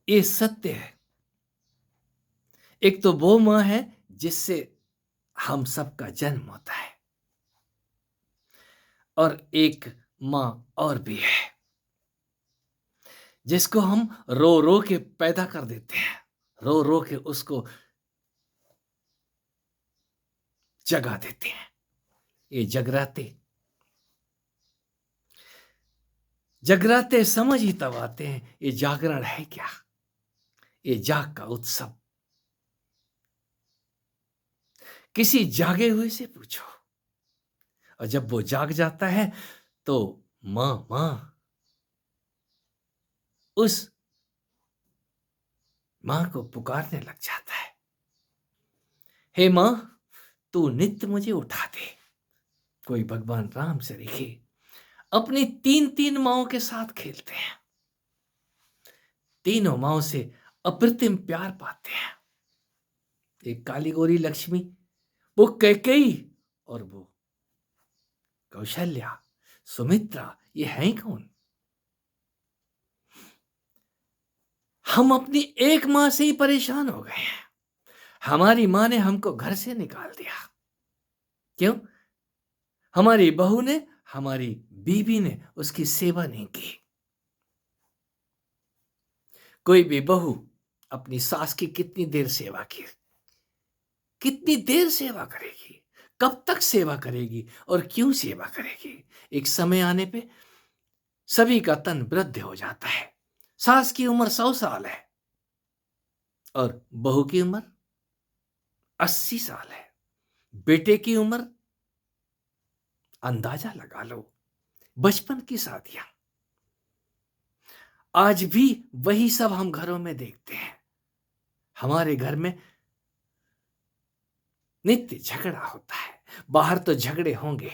ये सत्य है। एक तो वो माँ है जिससे हम सबका जन्म होता है, और एक माँ और भी है जिसको हम रो रो के पैदा कर देते हैं, रो रो के उसको जगा देते हैं। ये जगराते जगराते समझ ही तब आते हैं, ये जागरण है क्या, ये जाग का उत्सव। किसी जागे हुए से पूछो, और जब वो जाग जाता है तो मां मां उस मां को पुकारने लग जाता है। हे मां, तू नित्य मुझे उठा दे। कोई भगवान राम से लिखे अपनी तीन तीन माओं के साथ खेलते हैं, तीनों माओं से अप्रतिम प्यार पाते हैं। एक काली गोरी लक्ष्मी, वो कैकेयी, और वो कौशल्या, सुमित्रा, ये हैं कौन? हम अपनी एक मां से ही परेशान हो गए हैं। हमारी मां ने हमको घर से निकाल दिया। क्यों? हमारी बहू ने, हमारी बीवी ने उसकी सेवा नहीं की। कोई भी बहू अपनी सास की कितनी देर सेवा की, कितनी देर सेवा करेगी, कब तक सेवा करेगी, और क्यों सेवा करेगी? एक समय आने पे सभी का तन वृद्ध हो जाता है। सास की उम्र 100 साल है और बहू की उम्र 80 साल है। बेटे की उम्र अंदाजा लगा लो, बचपन की शादियां। आज भी वही सब हम घरों में देखते हैं। हमारे घर में नित्य झगड़ा होता है, बाहर तो झगड़े होंगे,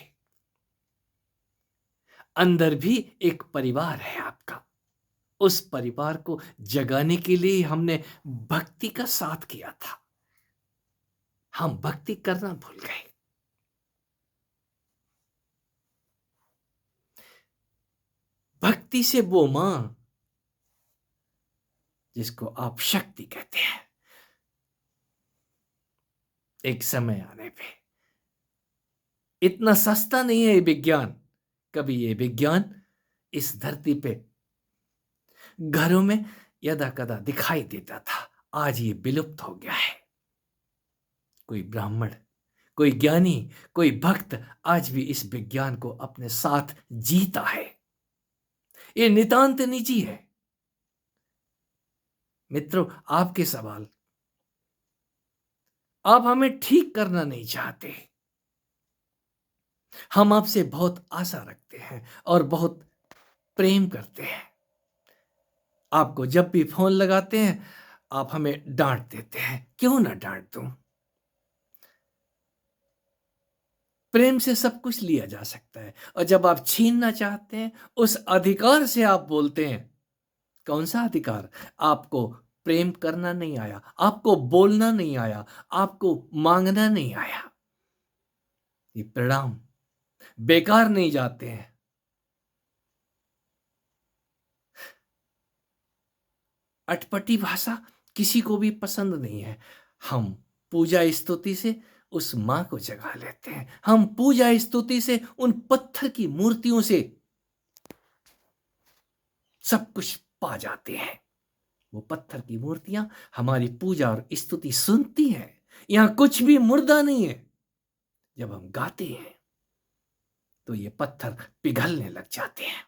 अंदर भी एक परिवार है आपका। उस परिवार को जगाने के लिए हमने भक्ति का साथ किया था। हम भक्ति करना भूल गए। भक्ति से वो मां जिसको आप शक्ति कहते हैं, एक समय आने पे, इतना सस्ता नहीं है ये विज्ञान। कभी ये विज्ञान इस धरती पे घरों में यदा कदा दिखाई देता था, आज ये विलुप्त हो गया है। कोई ब्राह्मण, कोई ज्ञानी, कोई भक्त आज भी इस विज्ञान को अपने साथ जीता है। ये नितांत निजी है। मित्रों, आपके सवाल, आप हमें ठीक करना नहीं चाहते। हम आपसे बहुत आशा रखते हैं और बहुत प्रेम करते हैं। आपको जब भी फोन लगाते हैं, आप हमें डांट देते हैं। क्यों ना डांट दूं? प्रेम से सब कुछ लिया जा सकता है, और जब आप छीनना चाहते हैं, उस अधिकार से आप बोलते हैं। कौन सा अधिकार? आपको प्रेम करना नहीं आया, आपको बोलना नहीं आया, आपको मांगना नहीं आया। ये प्रणाम बेकार नहीं जाते हैं। अटपटी भाषा किसी को भी पसंद नहीं है। हम पूजा स्तुति से उस मां को जगा लेते हैं। हम पूजा स्तुति से उन पत्थर की मूर्तियों से सब कुछ पा जाते हैं। वो पत्थर की मूर्तियां हमारी पूजा और स्तुति सुनती हैं। यहां कुछ भी मुर्दा नहीं है। जब हम गाते हैं तो ये पत्थर पिघलने लग जाते हैं।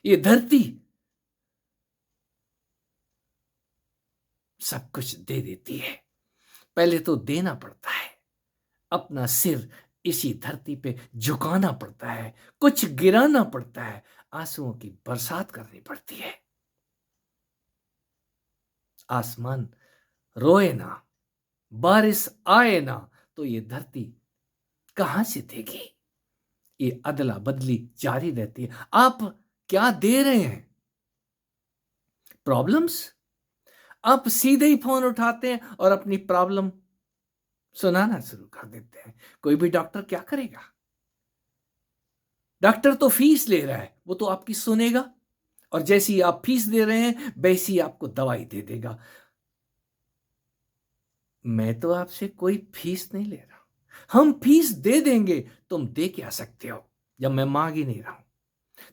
ये धरती सब कुछ दे देती है। पहले तो देना पड़ता है, अपना सिर इसी धरती पे झुकाना पड़ता है, कुछ गिराना पड़ता है, आंसुओं की बरसात करनी पड़ती है। आसमान रोए ना, बारिश आए ना, तो ये धरती कहां से देगी? ये अदला बदली जारी रहती है। आप क्या दे रहे हैं? प्रॉब्लम्स? आप सीधे ही फोन उठाते हैं और अपनी प्रॉब्लम सुनाना शुरू कर देते हैं। कोई भी डॉक्टर क्या करेगा? डॉक्टर तो फीस ले रहा है, वो तो आपकी सुनेगा। और जैसी आप फीस दे रहे हैं वैसी आपको दवाई दे देगा। मैं तो आपसे कोई फीस नहीं ले रहा, हम फीस दे देंगे, तुम दे क्या सकते हो जब मैं मांग ही नहीं रहा हूं?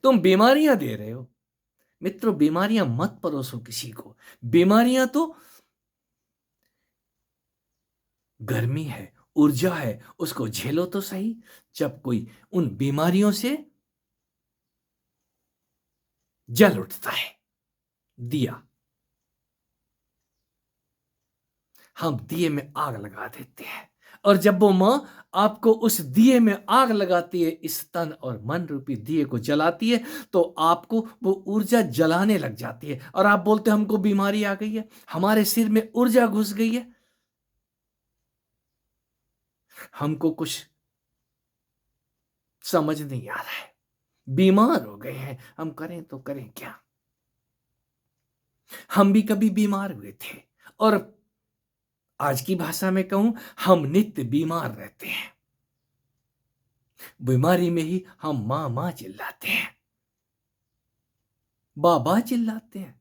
तुम बीमारियां दे रहे हो। मित्रों, बीमारियां मत परोसो किसी को। बीमारियां तो गर्मी है, ऊर्जा है, उसको झेलो तो सही। जब कोई उन बीमारियों से जल उठता है, दिया, हम दिए में आग लगा देते हैं। और जब वो मां आपको उस दिए में आग लगाती है, इस तन और मन रूपी दिए को जलाती है, तो आपको वो ऊर्जा जलाने लग जाती है और आप बोलते हैं हमको बीमारी आ गई है, हमारे सिर में ऊर्जा घुस गई है, हमको कुछ समझ नहीं आ रहा है, बीमार हो गए हैं, हम करें तो करें क्या? हम भी कभी बीमार हुए थे, और आज की भाषा में कहूं, हम नित्य बीमार रहते हैं। बीमारी में ही हम मां मां चिल्लाते हैं, बाबा चिल्लाते हैं,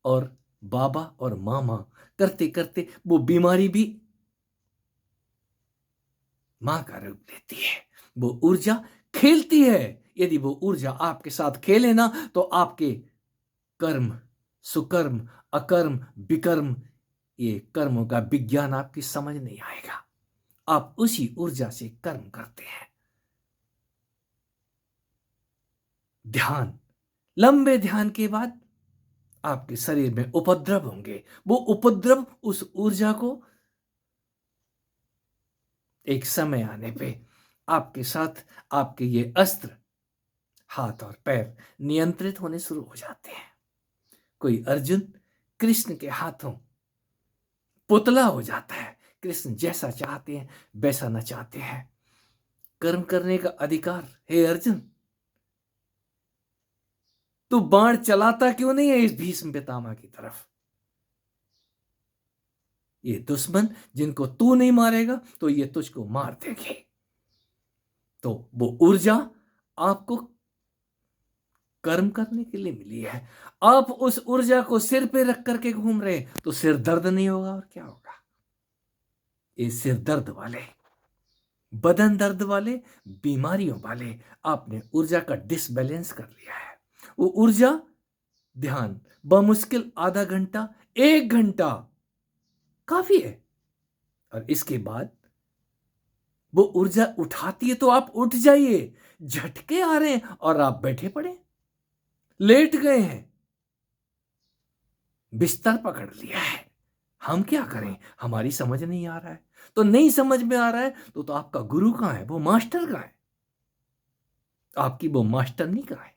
और बाबा और मामा करते करते वो बीमारी भी मां का रूप लेती है। वो ऊर्जा खेलती है। यदि वो ऊर्जा आपके साथ खेले ना, तो आपके कर्म, सुकर्म, अकर्म, विकर्म, ये कर्मों का विज्ञान आपकी समझ नहीं आएगा। आप उसी ऊर्जा से कर्म करते हैं। ध्यान, लंबे ध्यान के बाद आपके शरीर में उपद्रव होंगे। वो उपद्रव उस ऊर्जा को एक समय आने पे आपके साथ, आपके ये अस्त्र, हाथ और पैर नियंत्रित होने शुरू हो जाते हैं। कोई अर्जुन कृष्ण के हाथों पुतला हो जाता है। कृष्ण जैसा चाहते हैं वैसा न चाहते हैं। कर्म करने का अधिकार, हे अर्जुन, तू बाण चलाता क्यों नहीं है इस भीष्म पितामह की तरफ? ये दुश्मन जिनको तू नहीं मारेगा तो ये तुझको मार देंगे। तो वो ऊर्जा आपको कर्म करने के लिए मिली है। आप उस ऊर्जा को सिर पे रख करके घूम रहे हैं, तो सिर दर्द नहीं होगा और क्या होगा? ये सिर दर्द वाले, बदन दर्द वाले, बीमारियों वाले, आपने ऊर्जा का डिसबैलेंस कर लिया है। वो ऊर्जा, ध्यान बमुश्किल आधा घंटा, 1 घंटा काफी है। और इसके बाद वो ऊर्जा उठाती है तो आप उठ जाइए। झटके आ रहे हैं और आप बैठे पड़े, लेट गए हैं, बिस्तर पकड़ लिया है। हम क्या करें? हमारी समझ नहीं आ रहा है। तो नहीं समझ में आ रहा है तो आपका गुरु कहां है? वो मास्टर कहां है? आपकी वो मास्टर नहीं कहां है?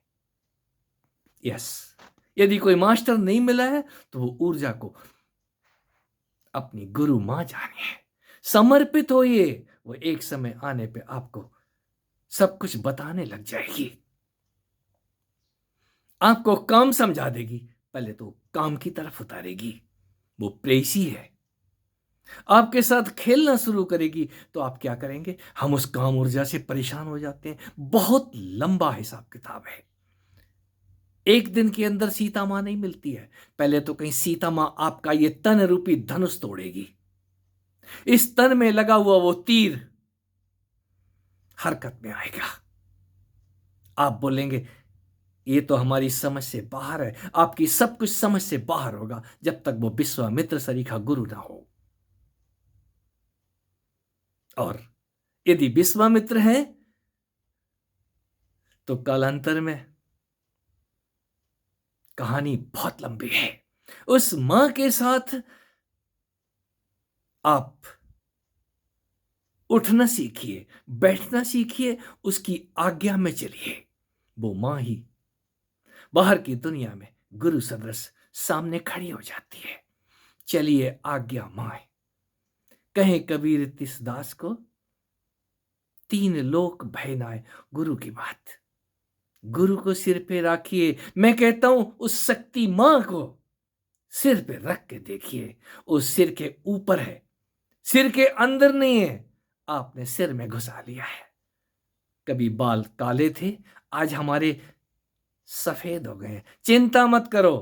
यस, यदि कोई मास्टर नहीं मिला है तो वो ऊर्जा को अपनी गुरु मां जाने है। समर्पित होइए, वो एक समय आने पे आपको सब कुछ बताने लग जाएगी। आपको काम समझा देगी, पहले तो काम की तरफ उतारेगी। वो प्रेयसी है, आपके साथ खेलना शुरू करेगी। तो आप क्या करेंगे? हम उस काम ऊर्जा से परेशान हो जाते हैं। बहुत लंबा हिसाब किताब है। एक दिन के अंदर सीता मां नहीं मिलती है। पहले तो कहीं सीता मां आपका ये तन रूपी धनुष तोड़ेगी। इस तन में लगा हुआ वो तीर हरकत में आएगा। आप बोलेंगे ये तो हमारी समझ से बाहर है। आपकी सब कुछ समझ से बाहर होगा जब तक वो विश्वामित्र सरीखा गुरु ना हो। और यदि विश्वामित्र है तो कालांतर में कहानी बहुत लंबी है। उस मां के साथ आप उठना सीखिए, बैठना सीखिए, उसकी आज्ञा में चलिए। वो मां ही बाहर की दुनिया में गुरु सदृश सामने खड़ी हो जाती है। चलिए आज्ञा माए, कहे कबीर तिस दास को, 3 लोक भय नाय। गुरु की बात, गुरु को सिर पे रखिए। मैं कहता हूं उस शक्ति मां को सिर पे रख के देखिए। उस सिर के ऊपर है, सिर के अंदर नहीं है। आपने सिर में घुसा लिया है। कभी बाल काले थे, आज हमारे सफेद हो गए हैं। चिंता मत करो,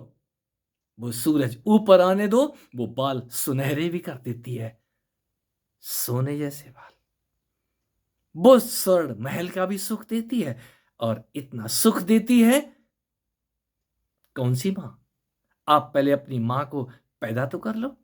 वो सूरज ऊपर आने दो, वो बाल सुनहरे भी कर देती है, सोने जैसे बाल। वो स्वर्ण महल का भी सुख देती है, और इतना सुख देती है। कौन सी मां? आप पहले अपनी मां को पैदा तो कर लो।